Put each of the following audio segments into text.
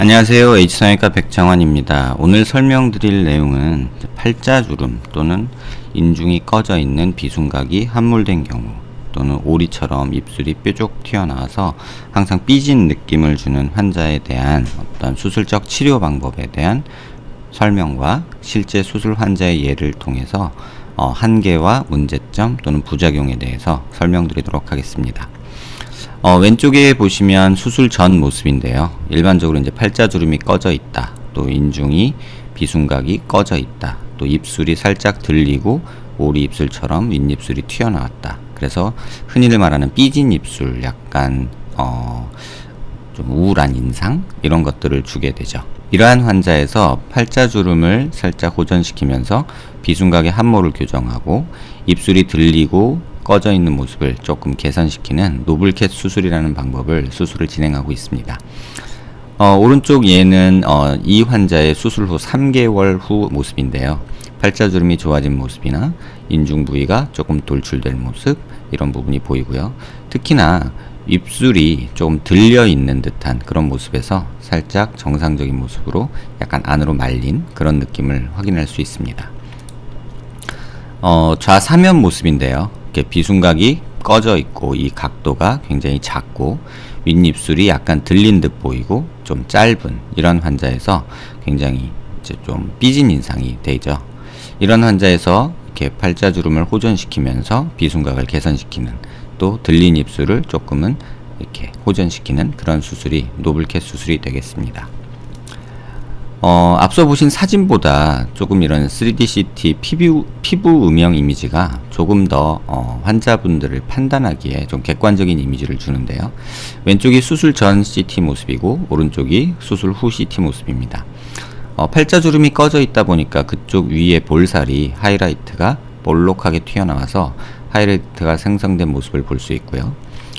안녕하세요. H성형외과 백정환입니다. 오늘 설명드릴 내용은 팔자주름 또는 인중이 꺼져 있는 비순각이 함몰된 경우, 또는 오리처럼 입술이 뾰족 튀어나와서 항상 삐진 느낌을 주는 환자에 대한 어떤 수술적 치료 방법에 대한 설명과 실제 수술 환자의 예를 통해서 한계와 문제점 또는 부작용에 대해서 설명드리도록 하겠습니다. 왼쪽에 보시면 수술 전 모습인데요. 일반적으로 이제 팔자주름이 꺼져 있다, 또 인중이 비순각이 꺼져 있다, 또 입술이 살짝 들리고 오리 입술처럼 윗입술이 튀어나왔다. 그래서 흔히들 말하는 삐진 입술, 약간 좀 우울한 인상, 이런 것들을 주게 되죠. 이러한 환자에서 팔자주름을 살짝 호전시키면서 비순각의 함몰을 교정하고 입술이 들리고 꺼져 있는 모습을 조금 개선시키는 노블캣 수술이라는 방법을 수술을 진행하고 있습니다. 오른쪽 예는 이 환자의 수술 후 3개월 후 모습인데요. 팔자주름이 좋아진 모습이나 인중 부위가 조금 돌출될 모습, 이런 부분이 보이고요. 특히나 입술이 조금 들려 있는 듯한 그런 모습에서 살짝 정상적인 모습으로 약간 안으로 말린 그런 느낌을 확인할 수 있습니다. 좌사면 모습인데요. 이렇게 비순각이 꺼져 있고 이 각도가 굉장히 작고 윗입술이 약간 들린 듯 보이고 좀 짧은 이런 환자에서 굉장히 이제 좀 삐진 인상이 되죠. 이런 환자에서 이렇게 팔자주름을 호전시키면서 비순각을 개선시키는, 또 들린 입술을 조금은 이렇게 호전시키는 그런 수술이 노블캣 수술이 되겠습니다. 앞서 보신 사진보다 조금 이런 3D CT 피부 음영 이미지가 조금 더 환자분들을 판단하기에 좀 객관적인 이미지를 주는데요. 왼쪽이 수술 전 CT 모습이고 오른쪽이 수술 후 CT 모습입니다. 팔자주름이 꺼져 있다 보니까 그쪽 위에 볼살이 하이라이트가 볼록하게 튀어나와서 하이라이트가 생성된 모습을 볼 수 있고요.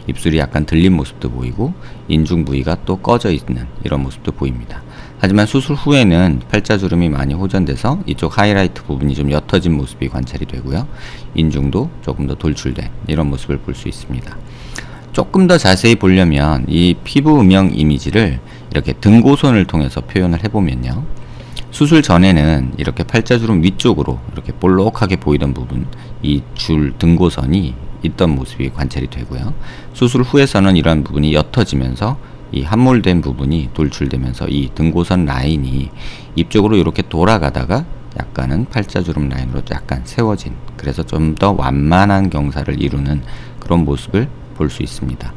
입술이 약간 들린 모습도 보이고 인중 부위가 또 꺼져 있는 이런 모습도 보입니다. 하지만 수술 후에는 팔자주름이 많이 호전돼서 이쪽 하이라이트 부분이 좀 옅어진 모습이 관찰이 되고요. 인중도 조금 더 돌출된 이런 모습을 볼 수 있습니다. 조금 더 자세히 보려면 이 피부 음영 이미지를 이렇게 등고선을 통해서 표현을 해보면요. 수술 전에는 이렇게 팔자주름 위쪽으로 이렇게 볼록하게 보이던 부분, 이 줄 등고선이 있던 모습이 관찰이 되고요. 수술 후에서는 이러한 부분이 옅어지면서 이 함몰된 부분이 돌출되면서 이 등고선 라인이 입쪽으로 이렇게 돌아가다가 약간은 팔자주름 라인으로 약간 세워진, 그래서 좀 더 완만한 경사를 이루는 그런 모습을 볼 수 있습니다.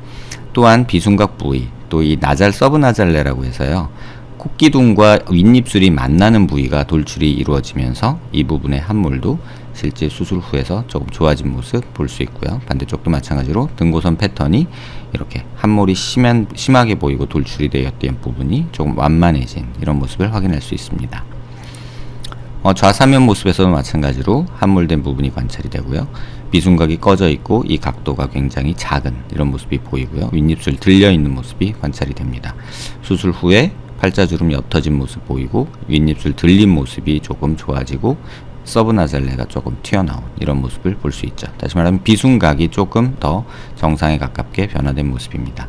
또한 비순각 부위, 또 이 나잘 서브나잘레라고 해서요, 코기둥과 윗입술이 만나는 부위가 돌출이 이루어지면서 이 부분의 함몰도 실제 수술 후에서 조금 좋아진 모습 볼 수 있고요. 반대쪽도 마찬가지로 등고선 패턴이 이렇게 함몰이 심하게 보이고 돌출이 되었던 부분이 조금 완만해진 이런 모습을 확인할 수 있습니다. 좌사면 모습에서도 마찬가지로 함몰된 부분이 관찰이 되고요. 비순각이 꺼져 있고 이 각도가 굉장히 작은 이런 모습이 보이고요. 윗입술 들려 있는 모습이 관찰이 됩니다. 수술 후에 팔자주름이 옅어진 모습 보이고 윗입술 들린 모습이 조금 좋아지고 서브나잘레가 조금 튀어나온 이런 모습을 볼 수 있죠. 다시 말하면 비순각이 조금 더 정상에 가깝게 변화된 모습입니다.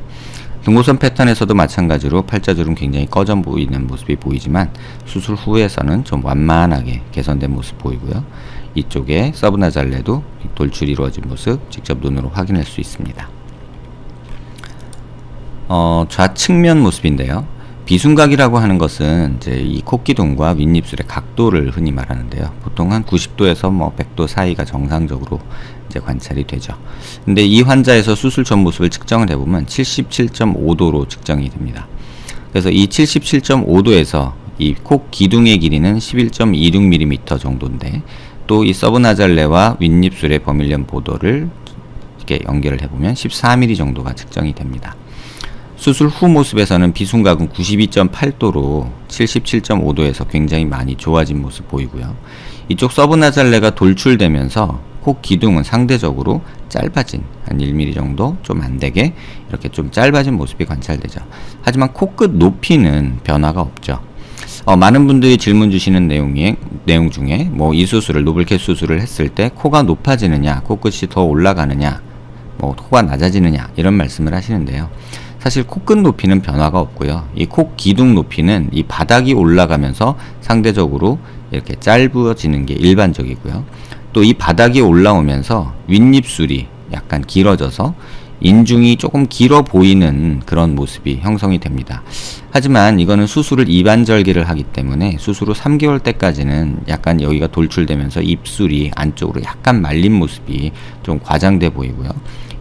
등고선 패턴에서도 마찬가지로 팔자주름 굉장히 꺼져 보이는 모습이 보이지만 수술 후에서는 좀 완만하게 개선된 모습 보이고요. 이쪽에 서브나잘레도 돌출이 이루어진 모습 직접 눈으로 확인할 수 있습니다. 좌측면 모습인데요. 비순각이라고 하는 것은 이제 이 코기둥과 윗입술의 각도를 흔히 말하는데요. 보통 한 90도에서 100도 사이가 정상적으로 이제 관찰이 되죠. 근데 이 환자에서 수술 전 모습을 측정을 해보면 77.5도로 측정이 됩니다. 그래서 이 77.5도에서 이 코 기둥의 길이는 11.26mm 정도인데, 또 이 서브나잘레와 윗입술의 버밀리언 보도를 이렇게 연결을 해보면 14mm 정도가 측정이 됩니다. 수술 후 모습에서는 비순각은 92.8도로 77.5도에서 굉장히 많이 좋아진 모습 보이고요. 이쪽 서브나잘레가 돌출되면서 코 기둥은 상대적으로 짧아진 한 1mm 정도 좀 안되게 이렇게 좀 짧아진 모습이 관찰되죠. 하지만 코끝 높이는 변화가 없죠. 많은 분들이 질문 주시는 내용 중에 이 수술을 노블캣 수술을 했을 때 코가 높아지느냐, 코끝이 더 올라가느냐, 코가 낮아지느냐 이런 말씀을 하시는데요. 사실 코끝 높이는 변화가 없고요. 이 코 기둥 높이는 이 바닥이 올라가면서 상대적으로 이렇게 짧아지는 게 일반적이고요. 또 이 바닥이 올라오면서 윗입술이 약간 길어져서 인중이 조금 길어 보이는 그런 모습이 형성이 됩니다. 하지만 이거는 수술 후 이반절개를 하기 때문에 수술 후 3개월 때까지는 약간 여기가 돌출되면서 입술이 안쪽으로 약간 말린 모습이 좀 과장돼 보이고요.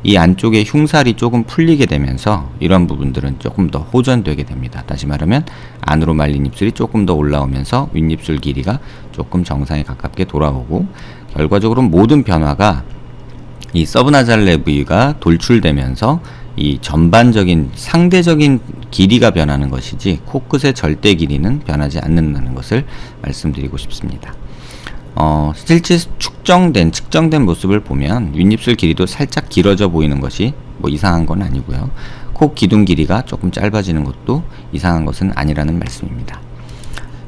이 안쪽에 흉살이 조금 풀리게 되면서 이런 부분들은 조금 더 호전되게 됩니다. 다시 말하면 안으로 말린 입술이 조금 더 올라오면서 윗입술 길이가 조금 정상에 가깝게 돌아오고, 결과적으로 모든 변화가 이 서브나잘레 부위가 돌출되면서 이 전반적인 상대적인 길이가 변하는 것이지 코끝의 절대 길이는 변하지 않는다는 것을 말씀드리고 싶습니다. 실제 측정된 모습을 보면 윗입술 길이도 살짝 길어져 보이는 것이 뭐 이상한 건 아니고요. 코 기둥 길이가 조금 짧아지는 것도 이상한 것은 아니라는 말씀입니다.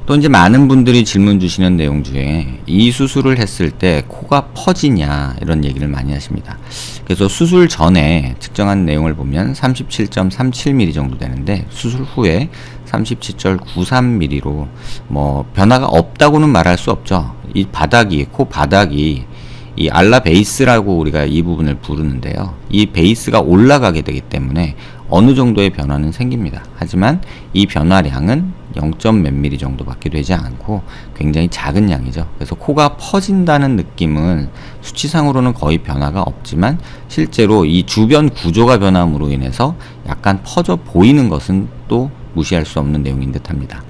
또 이제 많은 분들이 질문 주시는 내용 중에 이 수술을 했을 때 코가 퍼지냐 이런 얘기를 많이 하십니다. 그래서 수술 전에 측정한 내용을 보면 37.37mm 정도 되는데 수술 후에 37.93mm로 뭐 변화가 없다고는 말할 수 없죠. 이 바닥이, 코 바닥이 이 알라 베이스라고 우리가 이 부분을 부르는데요. 이 베이스가 올라가게 되기 때문에 어느 정도의 변화는 생깁니다. 하지만 이 변화량은 0. 몇 미리 정도밖에 되지 않고 굉장히 작은 양이죠. 그래서 코가 퍼진다는 느낌은 수치상으로는 거의 변화가 없지만 실제로 이 주변 구조가 변함으로 인해서 약간 퍼져 보이는 것은 또 무시할 수 없는 내용인 듯 합니다.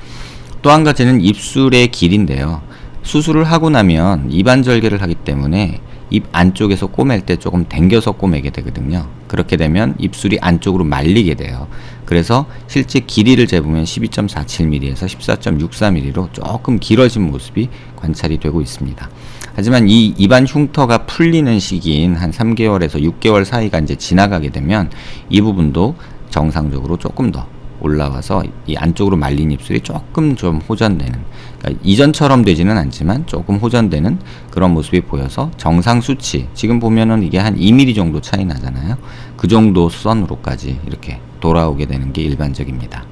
또 한 가지는 입술의 길인데요. 수술을 하고 나면 이반절개를 하기 때문에 입 안쪽에서 꼬맬 때 조금 당겨서 꼬매게 되거든요. 그렇게 되면 입술이 안쪽으로 말리게 돼요. 그래서 실제 길이를 재보면 12.47mm에서 14.64mm로 조금 길어진 모습이 관찰이 되고 있습니다. 하지만 이 입안 흉터가 풀리는 시기인 한 3개월에서 6개월 사이가 이제 지나가게 되면 이 부분도 정상적으로 조금 더 올라와서 이 안쪽으로 말린 입술이 조금 좀 호전되는, 그러니까 이전처럼 되지는 않지만 조금 호전되는 그런 모습이 보여서 정상 수치, 지금 보면은 이게 한 2mm 정도 차이 나잖아요. 그 정도 선으로까지 이렇게 돌아오게 되는 게 일반적입니다.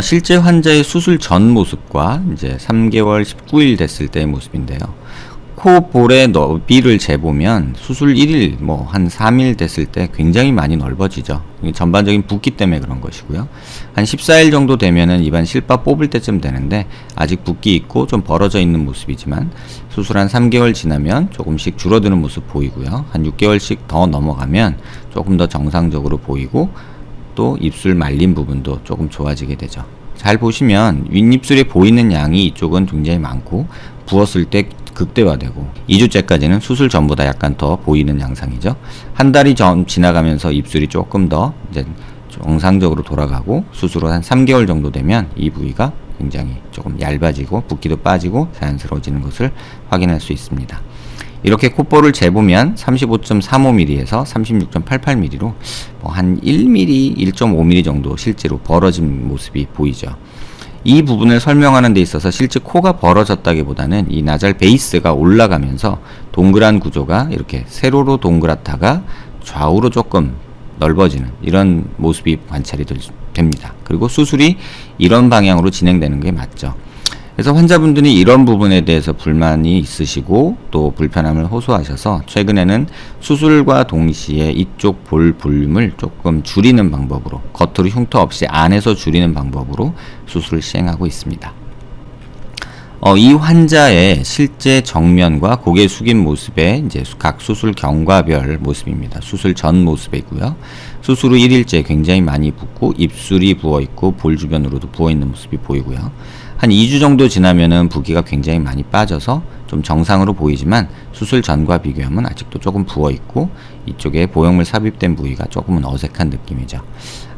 실제 환자의 수술 전 모습과 이제 3개월 19일 됐을 때의 모습인데요. 코 볼의 너비를 재보면 수술 1일 뭐 한 3일 됐을 때 굉장히 많이 넓어지죠. 전반적인 붓기 때문에 그런 것이고요. 한 14일 정도 되면은 입안 실밥 뽑을 때쯤 되는데 아직 붓기 있고 좀 벌어져 있는 모습이지만 수술 한 3개월 지나면 조금씩 줄어드는 모습 보이고요. 한 6개월씩 더 넘어가면 조금 더 정상적으로 보이고 또 입술 말린 부분도 조금 좋아지게 되죠. 잘 보시면 윗입술에 보이는 양이 이쪽은 굉장히 많고 부었을 때 극대화되고 2주째까지는 수술 전보다 약간 더 보이는 양상이죠. 한 달이 지나가면서 입술이 조금 더 이제 정상적으로 돌아가고 수술 후 한 3개월 정도 되면 이 부위가 굉장히 조금 얇아지고 붓기도 빠지고 자연스러워지는 것을 확인할 수 있습니다. 이렇게 콧볼을 재보면 35.35mm에서 36.88mm로 뭐 한 1mm, 1.5mm 정도 실제로 벌어진 모습이 보이죠. 이 부분을 설명하는 데 있어서 실제 코가 벌어졌다기보다는 이 나잘 베이스가 올라가면서 동그란 구조가 이렇게 세로로 동그랗다가 좌우로 조금 넓어지는 이런 모습이 관찰이 됩니다. 그리고 수술이 이런 방향으로 진행되는 게 맞죠. 그래서 환자분들이 이런 부분에 대해서 불만이 있으시고 또 불편함을 호소하셔서 최근에는 수술과 동시에 이쪽 볼 볼륨을 조금 줄이는 방법으로, 겉으로 흉터 없이 안에서 줄이는 방법으로 수술을 시행하고 있습니다. 이 환자의 실제 정면과 고개 숙인 모습의 이제 각 수술 경과별 모습입니다. 수술 전 모습이고요. 수술 후 1일째 굉장히 많이 붓고 입술이 부어 있고 볼 주변으로도 부어 있는 모습이 보이고요. 한 2주 정도 지나면은 붓기가 굉장히 많이 빠져서 좀 정상으로 보이지만 수술 전과 비교하면 아직도 조금 부어 있고 이쪽에 보형물 삽입된 부위가 조금은 어색한 느낌이죠.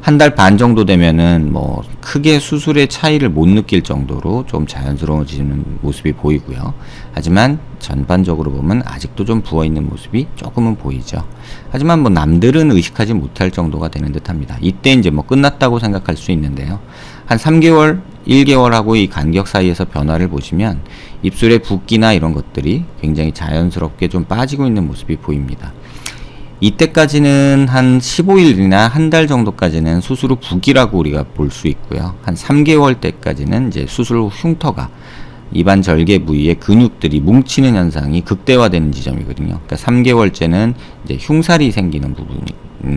한 달 반 정도 되면은 뭐 크게 수술의 차이를 못 느낄 정도로 좀 자연스러워지는 모습이 보이고요. 하지만 전반적으로 보면 아직도 좀 부어 있는 모습이 조금은 보이죠. 하지만 뭐 남들은 의식하지 못할 정도가 되는 듯합니다. 이때 이제 뭐 끝났다고 생각할 수 있는데요. 한 3개월, 1개월하고 이 간격 사이에서 변화를 보시면 입술의 붓기나 이런 것들이 굉장히 자연스럽게 좀 빠지고 있는 모습이 보입니다. 이때까지는 한 15일이나 한 달 정도까지는 수술 후 붓기라고 우리가 볼 수 있고요. 한 3개월 때까지는 이제 수술 후 흉터가 입안 절개 부위의 근육들이 뭉치는 현상이 극대화되는 지점이거든요. 그러니까 3개월째는 이제 흉살이 생기는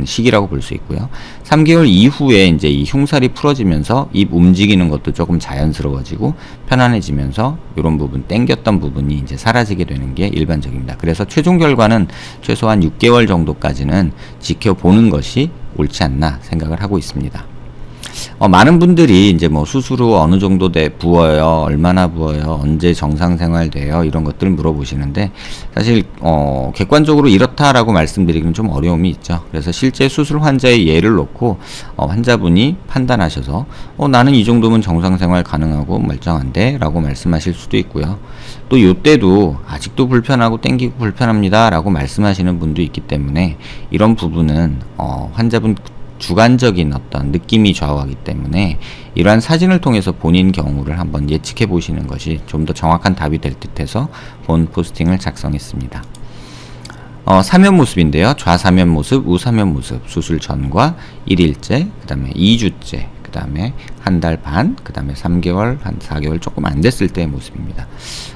시기라고 볼 수 있고요. 3개월 이후에 이제 이 흉살이 풀어지면서 입 움직이는 것도 조금 자연스러워지고 편안해지면서 이런 부분, 당겼던 부분이 이제 사라지게 되는 게 일반적입니다. 그래서 최종 결과는 최소한 6개월 정도까지는 지켜보는 것이 옳지 않나 생각을 하고 있습니다. 많은 분들이 이제 뭐 수술 후 어느 정도 부어요, 얼마나 부어요, 언제 정상 생활 돼요, 이런 것들을 물어보시는데, 사실 객관적으로 이렇다라고 말씀드리기는 좀 어려움이 있죠. 그래서 실제 수술 환자의 예를 놓고 환자분이 판단하셔서 나는 이 정도면 정상 생활 가능하고 멀쩡한데 라고 말씀하실 수도 있고요. 또 요때도 아직도 불편하고 땡기고 불편합니다 라고 말씀하시는 분도 있기 때문에, 이런 부분은 환자분 주관적인 어떤 느낌이 좌우하기 때문에 이러한 사진을 통해서 본인 경우를 한번 예측해 보시는 것이 좀 더 정확한 답이 될 듯해서 본 포스팅을 작성했습니다. 사면 모습인데요. 좌사면 모습, 우사면 모습, 수술 전과 1일째, 그 다음에 2주째, 그 다음에 한 달 반, 그 다음에 3개월, 한 4개월 조금 안 됐을 때의 모습입니다.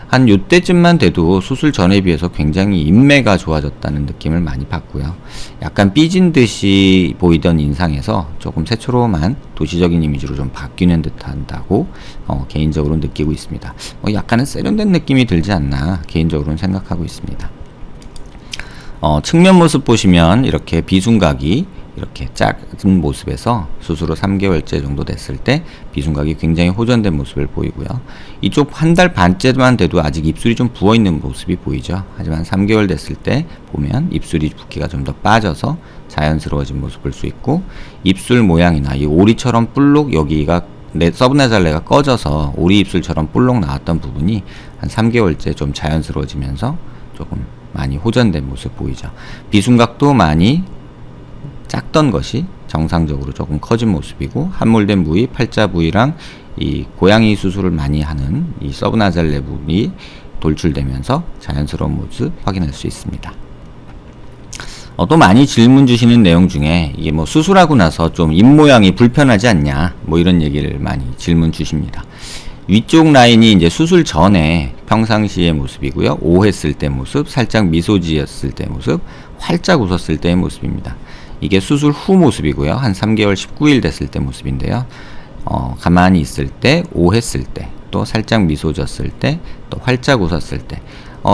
한 요때쯤만 돼도 수술 전에 비해서 굉장히 인매가 좋아졌다는 느낌을 많이 받고요. 약간 삐진 듯이 보이던 인상에서 조금 새초롬한 도시적인 이미지로 좀 바뀌는 듯 한다고 개인적으로 느끼고 있습니다. 약간은 세련된 느낌이 들지 않나 개인적으로는 생각하고 있습니다. 측면 모습 보시면 이렇게 비순각이 이렇게 작은 모습에서 수술 후 3개월째 정도 됐을 때 비순각이 굉장히 호전된 모습을 보이고요. 이쪽 한 달 반째만 돼도 아직 입술이 좀 부어있는 모습이 보이죠. 하지만 3개월 됐을 때 보면 입술이 붓기가 좀 더 빠져서 자연스러워진 모습을 볼 수 있고, 입술 모양이나 이 오리처럼 볼록 여기가 서브나살레가 꺼져서 오리 입술처럼 볼록 나왔던 부분이 한 3개월째 좀 자연스러워지면서 조금 많이 호전된 모습 보이죠. 비순각도 많이 작던 것이 정상적으로 조금 커진 모습이고, 함몰된 부위, 팔자 부위랑 이 고양이 수술을 많이 하는 이 서브나살 내부분이 돌출되면서 자연스러운 모습 확인할 수 있습니다. 또 많이 질문 주시는 내용 중에 이게 뭐 수술하고 나서 좀 입 모양이 불편하지 않냐, 뭐 이런 얘기를 많이 질문 주십니다. 위쪽 라인이 이제 수술 전에 평상시의 모습이고요. 오했을 때 모습, 살짝 미소 지었을 때 모습, 활짝 웃었을 때의 모습입니다. 이게 수술 후 모습이고요. 한 3개월 19일 됐을 때 모습인데요. 가만히 있을 때, 오했을 때, 또 살짝 미소 지었을 때, 또 활짝 웃었을 때,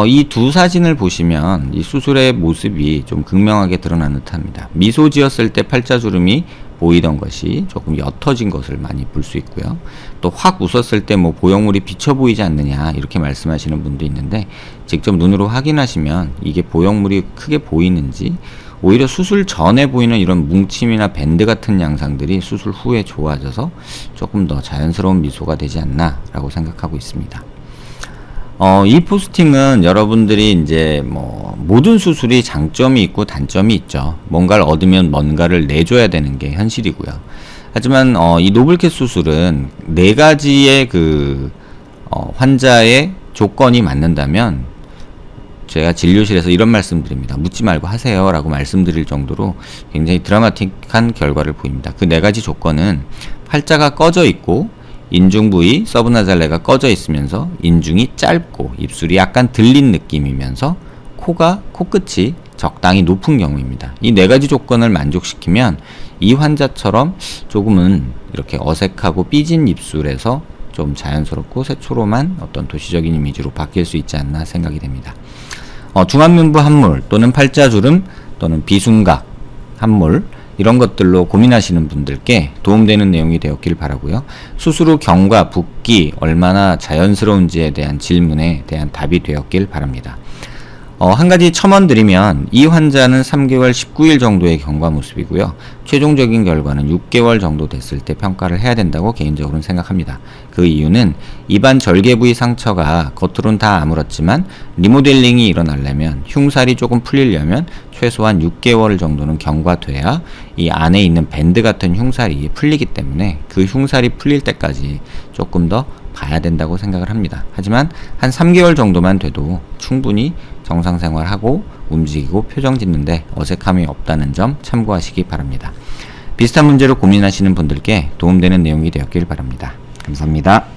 이 두 사진을 보시면 이 수술의 모습이 좀 극명하게 드러나는 듯합니다. 미소 지었을 때 팔자주름이 보이던 것이 조금 옅어진 것을 많이 볼 수 있고요. 또 확 웃었을 때 뭐 보형물이 비쳐 보이지 않느냐 이렇게 말씀하시는 분도 있는데, 직접 눈으로 확인하시면 이게 보형물이 크게 보이는지, 오히려 수술 전에 보이는 이런 뭉침이나 밴드 같은 양상들이 수술 후에 좋아져서 조금 더 자연스러운 미소가 되지 않나 라고 생각하고 있습니다. 이 포스팅은 여러분들이 이제 뭐 모든 수술이 장점이 있고 단점이 있죠. 뭔가를 얻으면 뭔가를 내줘야 되는 게 현실이고요. 하지만 이 노블캣 수술은 4가지의 그 환자의 조건이 맞는다면 제가 진료실에서 이런 말씀 드립니다. 묻지 말고 하세요 라고 말씀드릴 정도로 굉장히 드라마틱한 결과를 보입니다. 그 4가지 조건은 팔자가 꺼져 있고, 인중 부위 서브나살레가 꺼져 있으면서 인중이 짧고 입술이 약간 들린 느낌이면서 코끝이 적당히 높은 경우입니다. 이 4가지 조건을 만족시키면 이 환자처럼 조금은 이렇게 어색하고 삐진 입술에서 좀 자연스럽고 새초롬한 어떤 도시적인 이미지로 바뀔 수 있지 않나 생각이 됩니다. 중안면부 함몰 또는 팔자주름 또는 비순각 함몰, 이런 것들로 고민하시는 분들께 도움되는 내용이 되었길 바라고요. 수술 후 경과, 붓기 얼마나 자연스러운지에 대한 질문에 대한 답이 되었길 바랍니다. 한 가지 첨언드리면 이 환자는 3개월 19일 정도의 경과 모습이고요. 최종적인 결과는 6개월 정도 됐을 때 평가를 해야 된다고 개인적으로는 생각합니다. 그 이유는 입안 절개 부위 상처가 겉으로는 다 아물었지만 리모델링이 일어나려면, 흉살이 조금 풀리려면 최소한 6개월 정도는 경과돼야 이 안에 있는 밴드 같은 흉살이 풀리기 때문에 그 흉살이 풀릴 때까지 조금 더 봐야 된다고 생각을 합니다. 하지만 한 3개월 정도만 돼도 충분히 정상 생활하고 움직이고 표정 짓는데 어색함이 없다는 점 참고하시기 바랍니다. 비슷한 문제로 고민하시는 분들께 도움되는 내용이 되었길 바랍니다. 감사합니다.